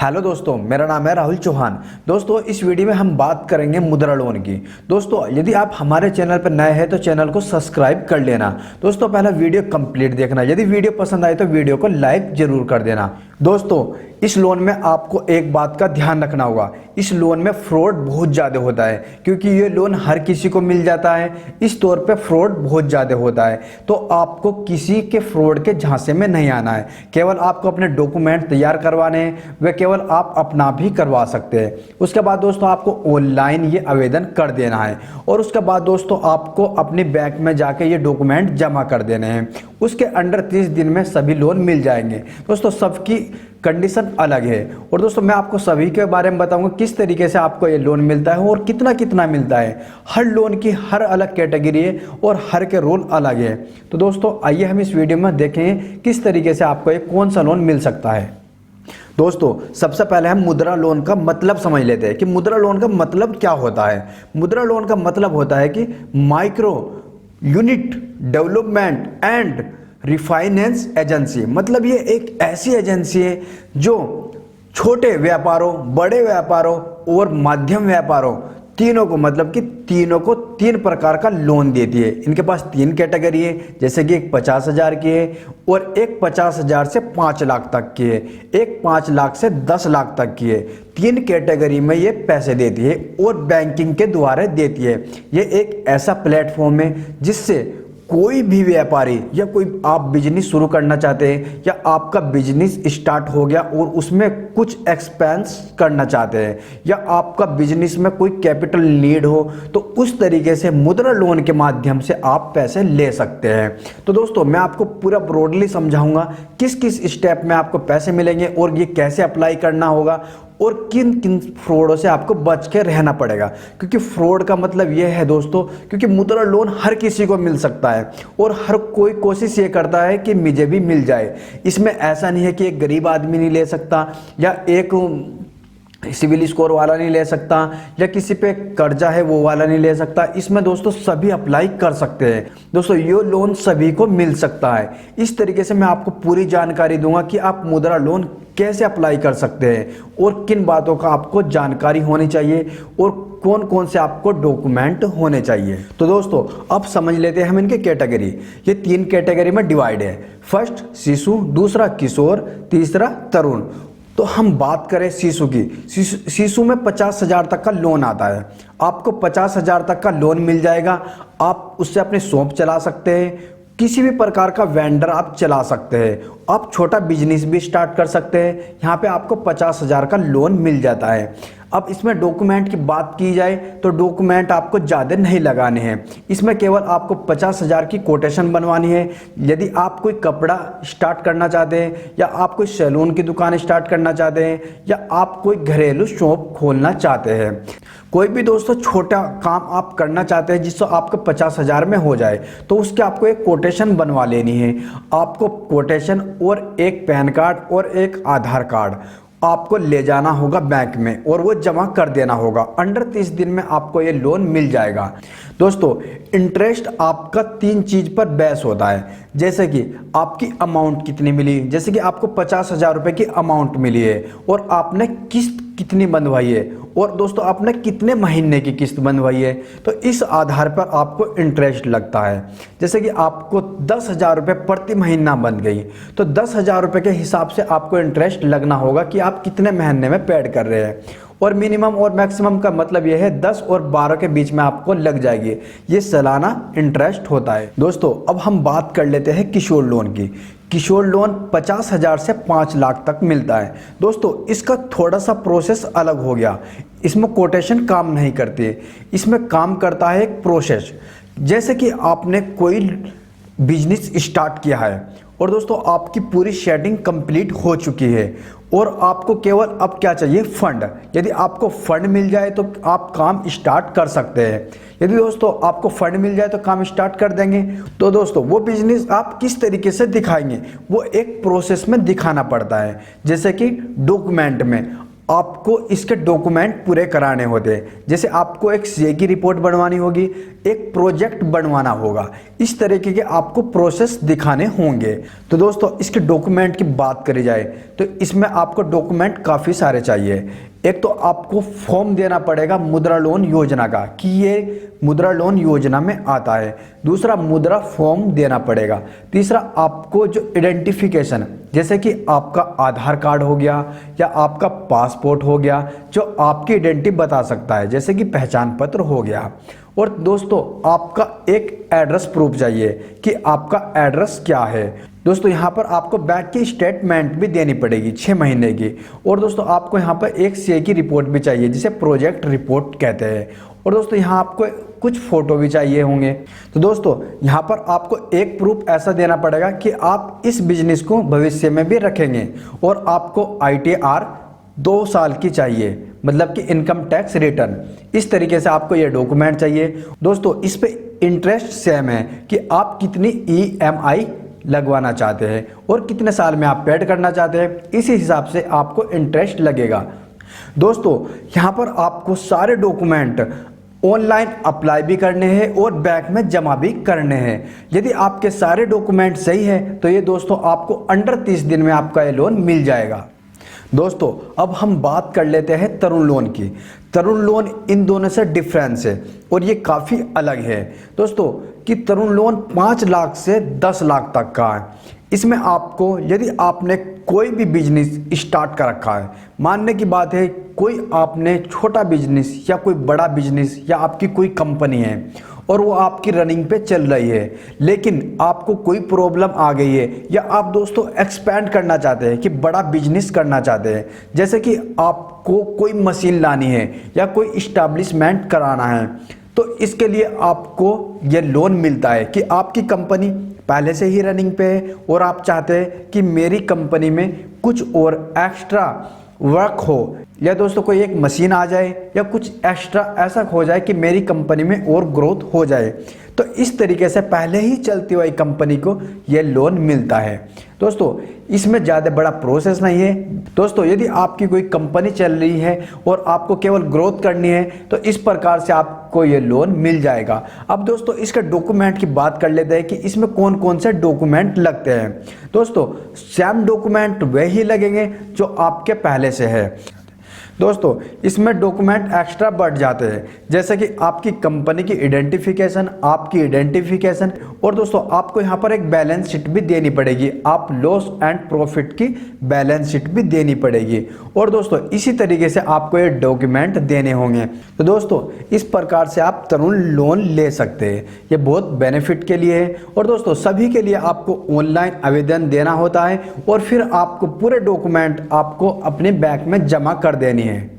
Hello दोस्तों, मेरा नाम है राहुल चौहान। दोस्तों, इस वीडियो में हम बात करेंगे मुद्रा लोन की। दोस्तों, यदि आप हमारे चैनल पर नए हैं तो चैनल को सब्सक्राइब कर लेना। दोस्तों, पहला वीडियो कंप्लीट देखना। यदि वीडियो पसंद आए तो वीडियो को लाइक जरूर कर देना। दोस्तों, इस लोन में आपको एक बात का ध्यान रखना होगा, इस लोन में फ्रॉड बहुत ज़्यादा होता है, क्योंकि ये लोन हर किसी को मिल जाता है। इस तौर पे फ्रॉड बहुत ज़्यादा होता है, तो आपको किसी के फ्रॉड के झांसे में नहीं आना है। केवल आपको अपने डॉक्यूमेंट तैयार करवाने हैं, वे केवल आप अपना भी करवा सकते हैं। उसके बाद दोस्तों आपको ऑनलाइन ये आवेदन कर देना है, और उसके बाद दोस्तों आपको अपने बैंक में जाके ये डॉक्यूमेंट जमा कर देने हैं। उसके अंडर 30 दिन में सभी लोन मिल जाएंगे। दोस्तों, सबकी कंडीशन अलग है, और दोस्तों मैं आपको सभी के बारे में बताऊंगा किस तरीके से आपको ये लोन मिलता है और कितना कितना मिलता है। हर लोन की हर अलग कैटेगरी है और हर के रूल अलग है। तो दोस्तों आइए हम इस वीडियो में देखें किस तरीके से आपको ये कौन सा लोन मिल सकता है। दोस्तों, सबसे पहले हम मुद्रा लोन का मतलब समझ लेते हैं कि मुद्रा लोन का मतलब क्या होता है। मुद्रा लोन का मतलब होता है कि micro unit development and refinance agency. मतलब ये एक ऐसी एजेंसी है जो छोटे व्यापारों, बड़े व्यापारों और मध्यम व्यापारों तीनों को, मतलब कि तीनों को 3 प्रकार का लोन देती है। इनके पास 3 कैटेगरी है, जैसे कि एक 50,000 की है, और एक 50,000 से 5 लाख तक की है, एक 5 लाख से 10 लाख तक की है। 3 कैटेगरी में ये पैसे देती है और बैंकिंग के द्वारा देती है। ये एक ऐसा प्लेटफॉर्म है जिससे कोई भी व्यापारी या कोई आप बिजनेस शुरू करना चाहते हैं, या आपका बिजनेस स्टार्ट हो गया और उसमें कुछ एक्सपेंस करना चाहते हैं, या आपका बिजनेस में कोई कैपिटल नीड हो, तो उस तरीके से मुद्रा लोन के माध्यम से आप पैसे ले सकते हैं। तो दोस्तों मैं आपको पूरा ब्रॉडली समझाऊंगा किस किस स्टेप में आपको पैसे मिलेंगे और ये कैसे अप्लाई करना होगा, और किन किन फ्रॉडों से आपको बच के रहना पड़ेगा। क्योंकि फ्रॉड का मतलब यह है दोस्तों, क्योंकि मुद्रा लोन हर किसी को मिल सकता है और हर कोई कोशिश ये करता है कि मुझे भी मिल जाए। इसमें ऐसा नहीं है कि एक गरीब आदमी नहीं ले सकता, या एक सिविल स्कोर वाला नहीं ले सकता, या किसी पे कर्जा है वो वाला नहीं ले सकता। इसमें दोस्तों सभी अप्लाई कर सकते हैं। दोस्तों ये लोन सभी को मिल सकता है। इस तरीके से मैं आपको पूरी जानकारी दूंगा कि आप मुद्रा लोन कैसे अप्लाई कर सकते हैं और किन बातों का आपको जानकारी होनी चाहिए और कौन कौन से आपको डॉक्यूमेंट होने चाहिए। तो दोस्तों अब समझ लेते हैं हम इनके कैटेगरी। ये 3 कैटेगरी में डिवाइड है। फर्स्ट शिशु, दूसरा किशोर, तीसरा तरुण। तो हम बात करें शिशु की। शिशु में 50,000 तक का लोन आता है। आपको 50,000 तक का लोन मिल जाएगा। आप उससे अपने शॉप चला सकते हैं, किसी भी प्रकार का वेंडर आप चला सकते हैं, आप छोटा बिजनेस भी स्टार्ट कर सकते हैं। यहाँ पे आपको 50,000 का लोन मिल जाता है। अब इसमें डॉक्यूमेंट की बात की जाए तो डॉक्यूमेंट आपको ज़्यादा नहीं लगाने हैं। इसमें केवल आपको 50,000 की कोटेशन बनवानी है। यदि आप कोई कपड़ा स्टार्ट करना चाहते हैं, या आप कोई सैलून की दुकान स्टार्ट करना चाहते हैं, या आप कोई घरेलू शॉप खोलना चाहते हैं, कोई भी दोस्तों छोटा काम आप करना चाहते हैं जिससे आपको 50,000 में हो जाए, तो उसके आपको एक कोटेशन बनवा लेनी है। आपको कोटेशन और एक पैन कार्ड और एक आधार कार्ड आपको ले जाना होगा बैंक में, और वो जमा कर देना होगा। अंडर 30 दिन में आपको ये लोन मिल जाएगा। दोस्तों इंटरेस्ट आपका 3 चीज पर बेस होता है, जैसे कि आपकी अमाउंट कितनी मिली। जैसे कि आपको 50,000 रुपए की अमाउंट मिली है और आपने किस्त कितनी बंधवाई है, और दोस्तों आपने कितने महीने की किस्त बंधवाई है, तो इस आधार पर आपको इंटरेस्ट लगता है। जैसे कि आपको 10,000 रुपये प्रति महीना बन गई, तो 10,000 रुपये के हिसाब से आपको इंटरेस्ट लगना होगा कि आप कितने महीने में पेड कर रहे हैं। और मिनिमम और मैक्सिमम का मतलब यह है 10 और 12 के बीच में आपको लग जाएगी। ये सालाना इंटरेस्ट होता है। दोस्तों अब हम बात कर लेते हैं किशोर लोन की। किशोर लोन 50,000 से 5 लाख तक मिलता है। दोस्तों इसका थोड़ा सा प्रोसेस अलग हो गया। इसमें कोटेशन काम नहीं करती, इसमें काम करता है एक प्रोसेस। जैसे कि आपने कोई बिजनेस स्टार्ट किया है और दोस्तों आपकी पूरी सेटिंग कंप्लीट हो चुकी है, और आपको केवल अब क्या चाहिए, फंड। यदि आपको फंड मिल जाए तो आप काम स्टार्ट कर सकते हैं। यदि दोस्तों आपको फंड मिल जाए तो काम स्टार्ट कर देंगे। तो दोस्तों वो बिजनेस आप किस तरीके से दिखाएंगे, वो एक प्रोसेस में दिखाना पड़ता है। जैसे कि डॉक्यूमेंट में आपको इसके डॉक्यूमेंट पूरे कराने होते हैं। जैसे आपको एक सीए की रिपोर्ट बनवानी होगी, एक प्रोजेक्ट बनवाना होगा। इस तरीके के आपको प्रोसेस दिखाने होंगे। तो दोस्तों इसके डॉक्यूमेंट की बात करी जाए तो इसमें आपको डॉक्यूमेंट काफ़ी सारे चाहिए। एक तो आपको फॉर्म देना पड़ेगा मुद्रा लोन योजना का कि ये मुद्रा लोन योजना में आता है। दूसरा मुद्रा फॉर्म देना पड़ेगा। तीसरा आपको जो आइडेंटिफिकेशन जैसे कि आपका आधार कार्ड हो गया या आपका पासपोर्ट हो गया जो आपकी आइडेंटिटी बता सकता है, जैसे कि पहचान पत्र हो गया। और दोस्तों आपका एक एड्रेस प्रूफ चाहिए कि आपका एड्रेस क्या है। दोस्तों यहाँ पर आपको बैंक की स्टेटमेंट भी देनी पड़ेगी 6 महीने की। और दोस्तों आपको यहाँ पर एक सीए की रिपोर्ट भी चाहिए जिसे प्रोजेक्ट रिपोर्ट कहते हैं। और दोस्तों यहाँ आपको कुछ फोटो भी चाहिए होंगे। तो दोस्तों यहाँ पर आपको एक प्रूफ ऐसा देना पड़ेगा कि आप इस बिजनेस को भविष्य में भी रखेंगे। और आपको ITR 2 साल की चाहिए, मतलब कि इनकम टैक्स रिटर्न। इस तरीके से आपको ये डॉक्यूमेंट चाहिए। दोस्तों इस पे इंटरेस्ट सेम है कि आप कितनी EMI लगवाना चाहते हैं और कितने साल में आप पेड करना चाहते हैं, इसी हिसाब से आपको इंटरेस्ट लगेगा। दोस्तों यहाँ पर आपको सारे डॉक्यूमेंट ऑनलाइन अप्लाई भी करने हैं और बैंक में जमा भी करने हैं। यदि आपके सारे डॉक्यूमेंट सही है तो ये दोस्तों आपको अंडर 30 दिन में आपका ये लोन मिल जाएगा। दोस्तों अब हम बात कर लेते हैं तरुण लोन की। तरुण लोन इन दोनों से डिफरेंस है और ये काफ़ी अलग है दोस्तों कि तरुण लोन 5 लाख से 10 लाख तक का है। इसमें आपको यदि आपने कोई भी बिजनेस स्टार्ट कर रखा है, मानने की बात है कोई आपने छोटा बिजनेस या कोई बड़ा बिजनेस या आपकी कोई कंपनी है और वो आपकी रनिंग पे चल रही है, लेकिन आपको कोई प्रॉब्लम आ गई है या आप दोस्तों एक्सपेंड करना चाहते हैं कि बड़ा बिजनेस करना चाहते हैं, जैसे कि आपको कोई मशीन लानी है या कोई इस्टेब्लिशमेंट कराना है, तो इसके लिए आपको ये लोन मिलता है कि आपकी कंपनी पहले से ही रनिंग पे है और आप चाहते हैं कि मेरी कंपनी में कुछ और एक्स्ट्रा वर्क हो या दोस्तों कोई एक मशीन आ जाए या कुछ एक्स्ट्रा ऐसा हो जाए कि मेरी कंपनी में और ग्रोथ हो जाए। तो इस तरीके से पहले ही चलती हुई कंपनी को यह लोन मिलता है। दोस्तों इसमें ज़्यादा बड़ा प्रोसेस नहीं है। दोस्तों यदि आपकी कोई कंपनी चल रही है और आपको केवल ग्रोथ करनी है तो इस प्रकार से आपको ये लोन मिल जाएगा। अब दोस्तों इसके डॉक्यूमेंट की बात कर लेते हैं कि इसमें कौन कौन से डॉक्यूमेंट लगते हैं। दोस्तों सेम डॉक्यूमेंट वही लगेंगे जो आपके पहले से है। दोस्तों इसमें डॉक्यूमेंट एक्स्ट्रा बढ़ जाते हैं, जैसे कि आपकी कंपनी की आइडेंटिफिकेशन, आपकी आइडेंटिफिकेशन और दोस्तों आपको यहाँ पर एक बैलेंस शीट भी देनी पड़ेगी। आप लॉस एंड प्रॉफिट की बैलेंस शीट भी देनी पड़ेगी और दोस्तों इसी तरीके से आपको ये डॉक्यूमेंट देने होंगे। तो दोस्तों इस प्रकार से आप तरुण लोन ले सकते हैं। ये बहुत बेनिफिट के लिए है और दोस्तों सभी के लिए आपको ऑनलाइन आवेदन देना होता है और फिर आपको पूरे डॉक्यूमेंट आपको अपने बैंक में जमा कर देनी है।